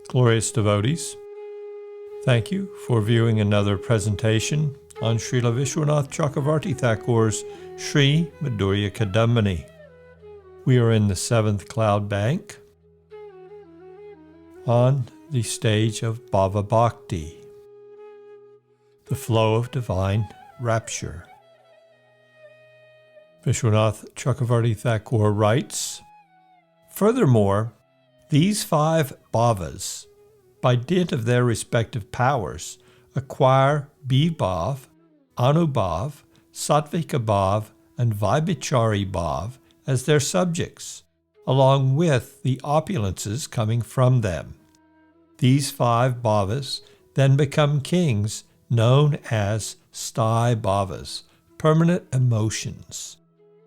Glorious devotees, thank you for viewing another presentation on Srila Visvanatha Cakravarti Ṭhakur's Sri Madhurya Kadambini. We are in the seventh cloud bank on the stage of Bhava-bhakti, the flow of divine rapture. Visvanatha Cakravarti Ṭhakur writes, furthermore, these five bhavas, by dint of their respective powers, acquire bhav, anubhav, sattvika bhav, and vibhachari bhav as their subjects, along with the opulences coming from them. These five bhavas then become kings known as sthāyi bhavas, permanent emotions.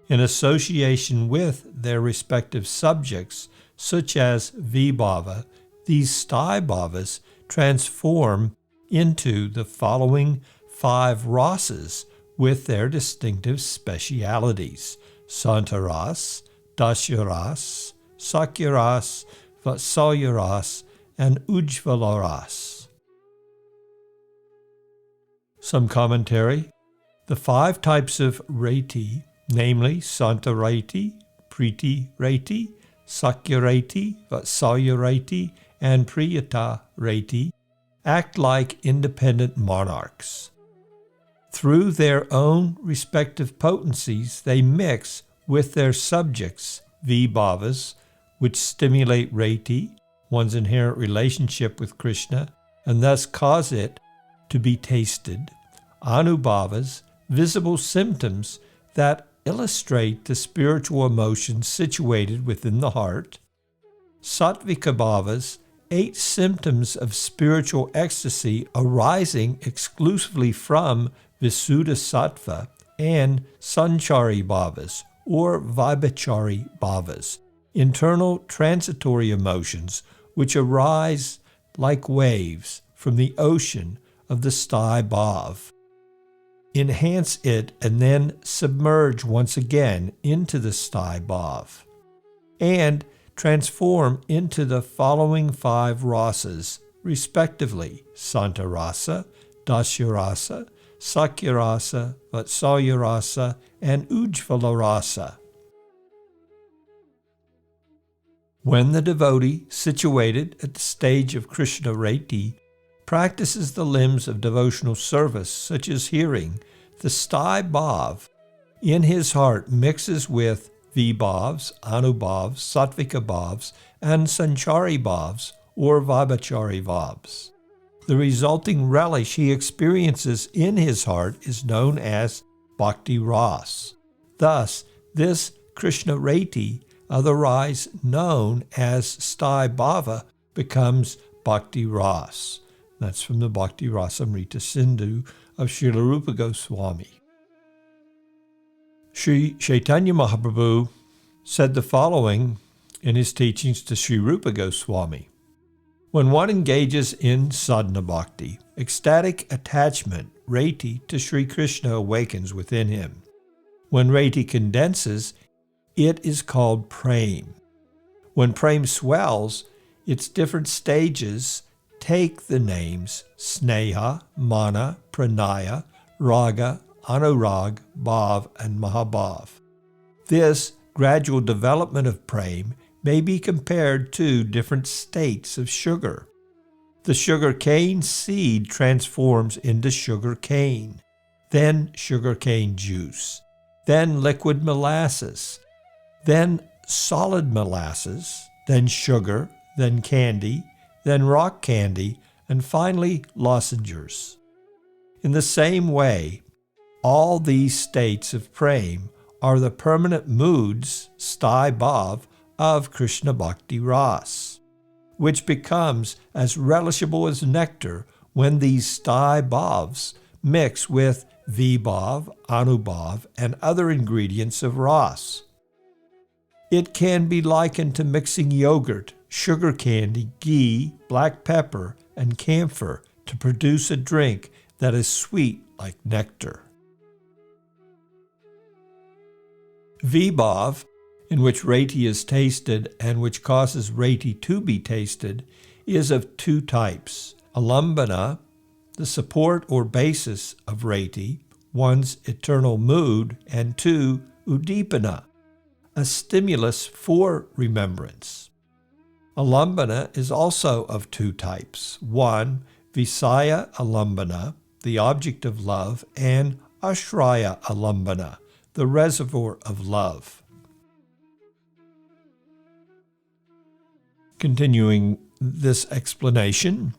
In association with their respective subjects, such as vibhava, these sthāyi bhavas transform into the following five rasas with their distinctive specialities: santaras, dasyaras, sakyaras, vatsalyaras, and ujjvalaras. Some commentary. The five types of reti, namely Santa reti, Priti reti, Sakya reti, Vatsalya reti, and Priyata reti, act like independent monarchs. Through their own respective potencies, they mix with their subjects, vibhavas, which stimulate reti, one's inherent relationship with Krishna, and thus cause it to be tasted, anubhavas, visible symptoms that illustrate the spiritual emotions situated within the heart, sattvika bhavas, 8 symptoms of spiritual ecstasy arising exclusively from visuddha sattva, and sanchari bhavas, or vibhachari bhavas, internal transitory emotions which arise like waves from the ocean of the sthāyi bhav, enhance it, and then submerge once again into the sthāyi bhav, and transform into the following five rasas, respectively: santarasa, dasyarasa, sakyarasa, vatsalyarasa, and ujjvalarasa. When the devotee, situated at the stage of Krishna reti, practices the limbs of devotional service, such as hearing, the sthāyi bhav in his heart mixes with vibhavs, anubhavs, sattvika bhavs, and sanchari bhavs, or vibhachari bhavs. The resulting relish he experiences in his heart is known as bhakti ras. Thus, this Krishna reti, otherwise known as sthāyi bhava, becomes bhakti ras. That's from the Bhakti Rasamrita Sindhu of Srila Rupa Goswami. Sri Chaitanya Mahaprabhu said the following in his teachings to Sri Rupa Goswami. When one engages in sadhana bhakti, ecstatic attachment, reti, to Sri Krishna awakens within him. When reti condenses, it is called prem. When prem swells, its different stages take the names sneha, mana, pranaya, raga, anurag, bhav, and mahabhav. This gradual development of prem may be compared to different states of sugar. The sugar cane seed transforms into sugar cane, then sugar cane juice, then liquid molasses, then solid molasses, then sugar, then candy, then rock candy, and finally lozenges. In the same way, all these states of prem are the permanent moods, sthāyi bhav, of Krishna Bhakti Ras, which becomes as relishable as nectar when these sthāyi bhavs mix with vibhav, anubhav, and other ingredients of ras. It can be likened to mixing yogurt, sugar candy, ghee, black pepper, and camphor to produce a drink that is sweet like nectar. Vibhav, in which reti is tasted and which causes reti to be tasted, is of two types: alambana, the support or basis of reti, one's eternal mood, and two, udipana, a stimulus for remembrance. Alambana is also of two types: one, Visaya alambana, the object of love, and Ashraya alambana, the reservoir of love. Continuing this explanation,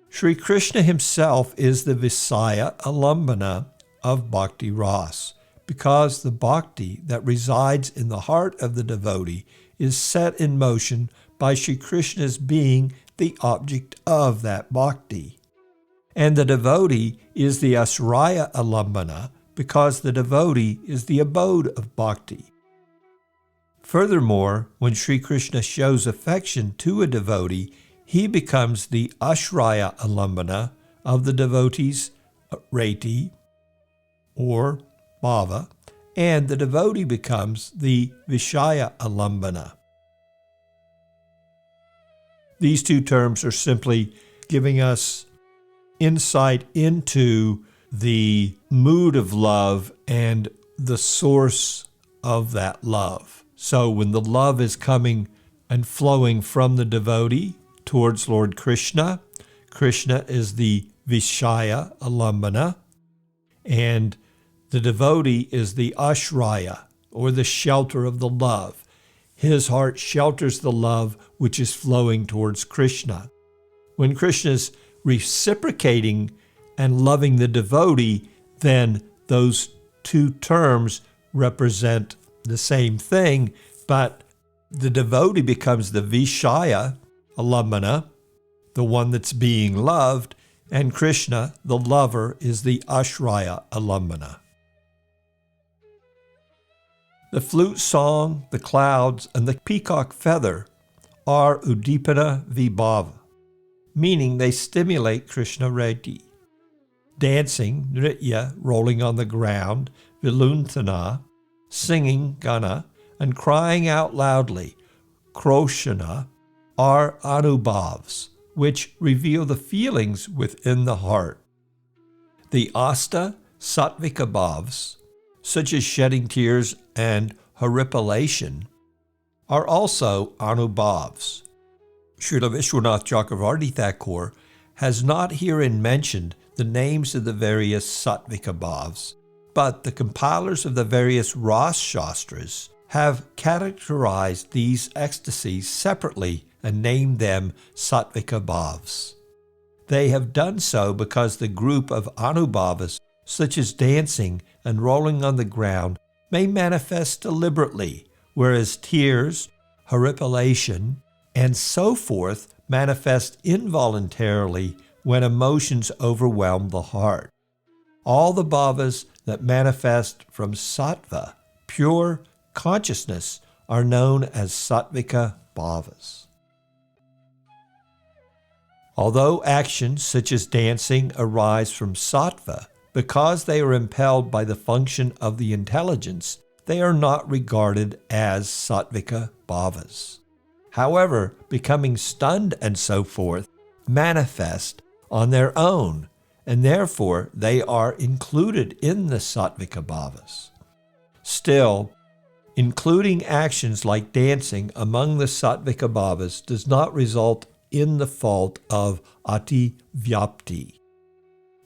Sri Krishna himself is the Visaya alambana of Bhakti Ras, because the bhakti that resides in the heart of the devotee is set in motion by Sri Krishna's being the object of that bhakti. And the devotee is the Ashraya alambana because the devotee is the abode of bhakti. Furthermore, when Sri Krishna shows affection to a devotee, he becomes the Ashraya alambana of the devotee's reti or bhava, and the devotee becomes the Vishaya alambana. These two terms are simply giving us insight into the mood of love and the source of that love. So when the love is coming and flowing from the devotee towards Lord Krishna, Krishna is the Vishaya alambana, and the devotee is the Ashraya, or the shelter of the love. His heart shelters the love which is flowing towards Krishna. When Krishna is reciprocating and loving the devotee, then those two terms represent the same thing, but the devotee becomes the Vishaya alambana, the one that's being loved, and Krishna, the lover, is the Ashraya alambana. The flute song, the clouds, and the peacock feather are udipana vibhava, meaning they stimulate Krishna reti. Dancing, nritya, rolling on the ground, viluntana, singing, gana, and crying out loudly, kroshana, are anubhavs, which reveal the feelings within the heart. The asta sattvika bhavs, such as shedding tears and horripilation, are also anubhavs. Srila Visvanatha Cakravarti Ṭhakura has not herein mentioned the names of the various sattvika bhavs, but the compilers of the various Ras Shastras have characterized these ecstasies separately and named them sattvika bhavs. They have done so because the group of anubhavas, such as dancing and rolling on the ground, may manifest deliberately, whereas tears, horripilation, and so forth manifest involuntarily when emotions overwhelm the heart. All the bhavas that manifest from sattva, pure consciousness, are known as sattvika bhavas. Although actions such as dancing arise from sattva, because they are impelled by the function of the intelligence, they are not regarded as sattvika bhavas. However, becoming stunned and so forth manifest on their own, and therefore they are included in the sattvika bhavas. Still, including actions like dancing among the sattvika bhavas does not result in the fault of ati-vyapti,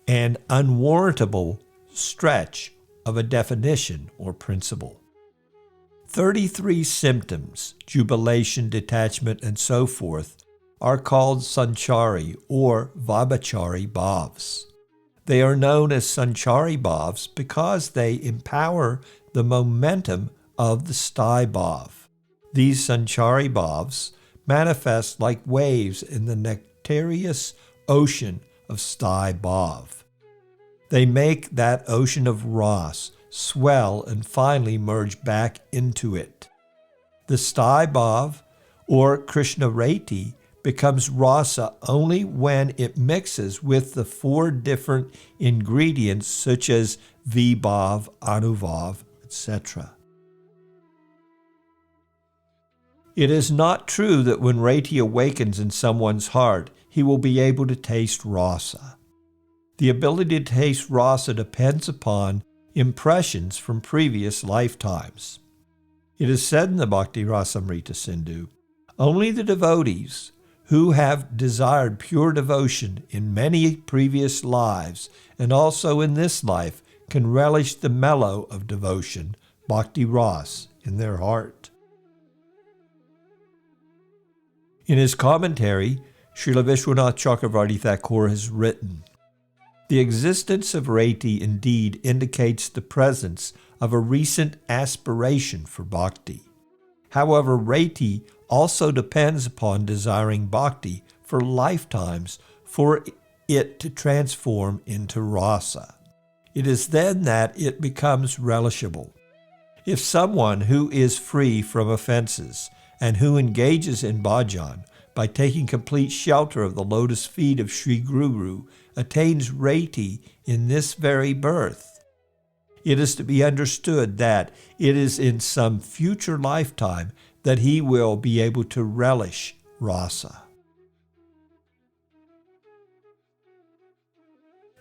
an unwarrantable stretch of a definition or principle. 33 symptoms, jubilation, detachment, and so forth, are called sanchari or vabhachari bhavs. They are known as sanchari bhavs because they empower the momentum of the sthai bhav. These sanchari bhavs manifest like waves in the nectareous ocean of sthai bhav. They make that ocean of ras swell and finally merge back into it. The sthai bhav, or Krishna reti, becomes rasa only when it mixes with the 4 different ingredients such as vibhav, anubhav, etc. It is not true that when Rati awakens in someone's heart, he will be able to taste rasa. The ability to taste rasa depends upon impressions from previous lifetimes. It is said in the Bhakti Rasamrita Sindhu, only the devotees who have desired pure devotion in many previous lives and also in this life can relish the mellow of devotion, bhakti ras, in their heart. In his commentary, Srila Visvanatha Cakravarti Ṭhakura has written, the existence of Rati indeed indicates the presence of a recent aspiration for bhakti. However, Rati also depends upon desiring bhakti for lifetimes for it to transform into rasa. It is then that it becomes relishable. If someone who is free from offenses and who engages in bhajan by taking complete shelter of the lotus feet of Sri Guru attains Rati in this very birth, it is to be understood that it is in some future lifetime that he will be able to relish rasa.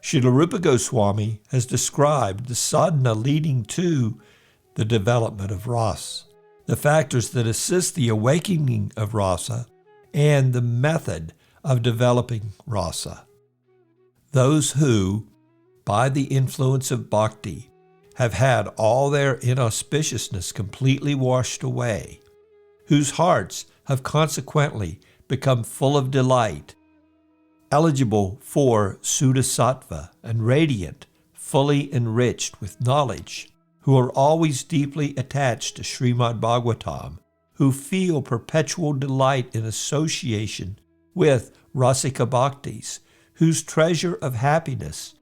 Srila Rupa Goswami has described the sadhana leading to the development of rasa, the factors that assist the awakening of rasa, and the method of developing rasa. Those who, by the influence of bhakti, have had all their inauspiciousness completely washed away, whose hearts have consequently become full of delight, eligible for Suddha-sattva and radiant, fully enriched with knowledge, who are always deeply attached to Srimad Bhagavatam, who feel perpetual delight in association with Rasika Bhaktis, whose treasure of happiness,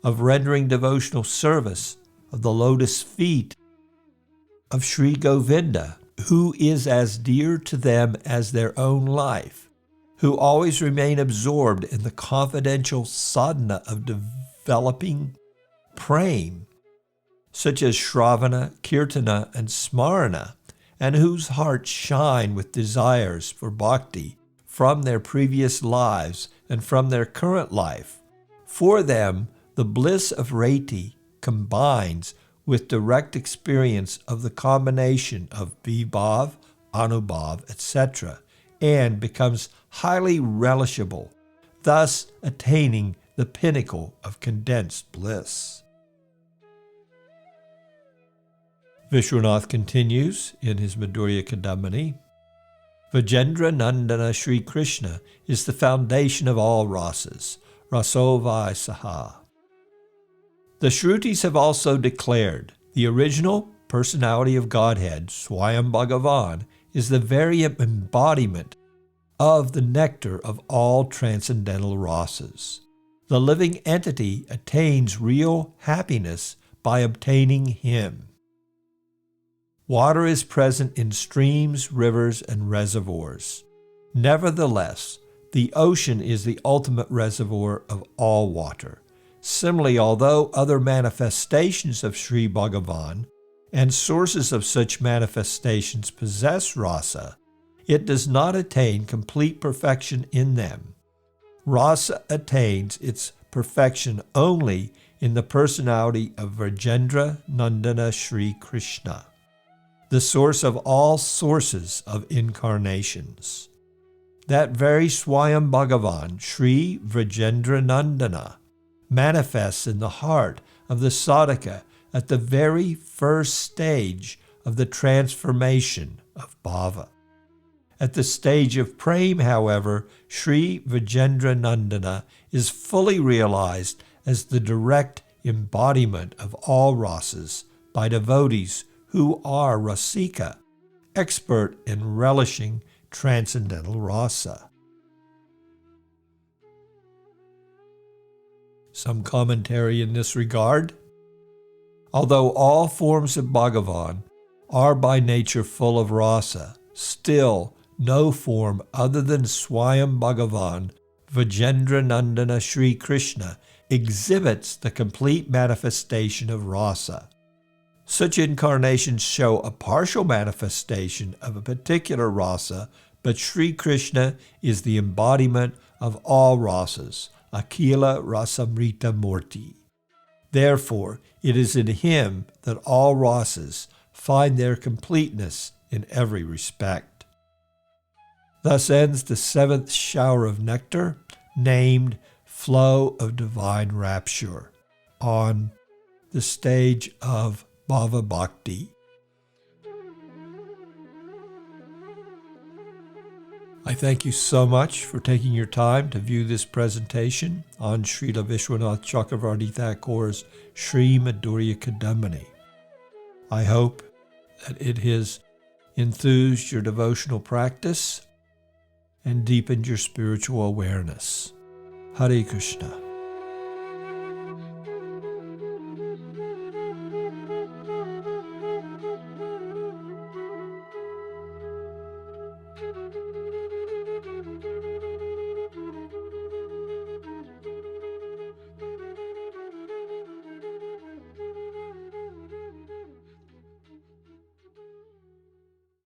of rendering devotional service, of the lotus feet of Sri Govinda, who is as dear to them as their own life, who always remain absorbed in the confidential sadhana of developing prema, such as Shravana, Kirtana, and Smarana, and whose hearts shine with desires for bhakti from their previous lives and from their current life. For them, the bliss of Rati combines with direct experience of the combination of Vibhav, Anubhav, etc., and becomes highly relishable, thus attaining the pinnacle of condensed bliss. Vishwanath continues in his Madhurya Kadambini, Vajendra Nandana Sri Krishna is the foundation of all rasas, rasovai saha. The Shrutis have also declared the original personality of Godhead, Swayam Bhagavan, is the very embodiment of the nectar of all transcendental rasas. The living entity attains real happiness by obtaining him. Water is present in streams, rivers, and reservoirs. Nevertheless, the ocean is the ultimate reservoir of all water. Similarly, although other manifestations of Sri Bhagavan and sources of such manifestations possess rasa, it does not attain complete perfection in them. Rasa attains its perfection only in the personality of Vajendra Nandana Sri Krishna, the source of all sources of incarnations. That very Swayam Bhagavan, Sri Vajendra Nandana, manifests in the heart of the sadhaka at the very first stage of the transformation of bhava. At the stage of prema, however, Sri Vajendra Nandana is fully realized as the direct embodiment of all rasas by devotees who are rasika, expert in relishing transcendental rasa. Some commentary in this regard. Although all forms of Bhagavan are by nature full of rasa, still no form other than Swayam Bhagavan, Vajendra Nandana Sri Krishna, exhibits the complete manifestation of rasa. Such incarnations show a partial manifestation of a particular rasa, but Sri Krishna is the embodiment of all rasas, Akhila Rasamrita Murti. Therefore, it is in him that all rasas find their completeness in every respect. Thus ends the seventh shower of nectar, named Flow of Divine Rapture, on the stage of Bhava-bhakti. I thank you so much for taking your time to view this presentation on Srila Visvanatha Cakravarti Ṭhakur's Sri Madhurya Kadambini. I hope that it has enthused your devotional practice and deepened your spiritual awareness. Hare Krishna.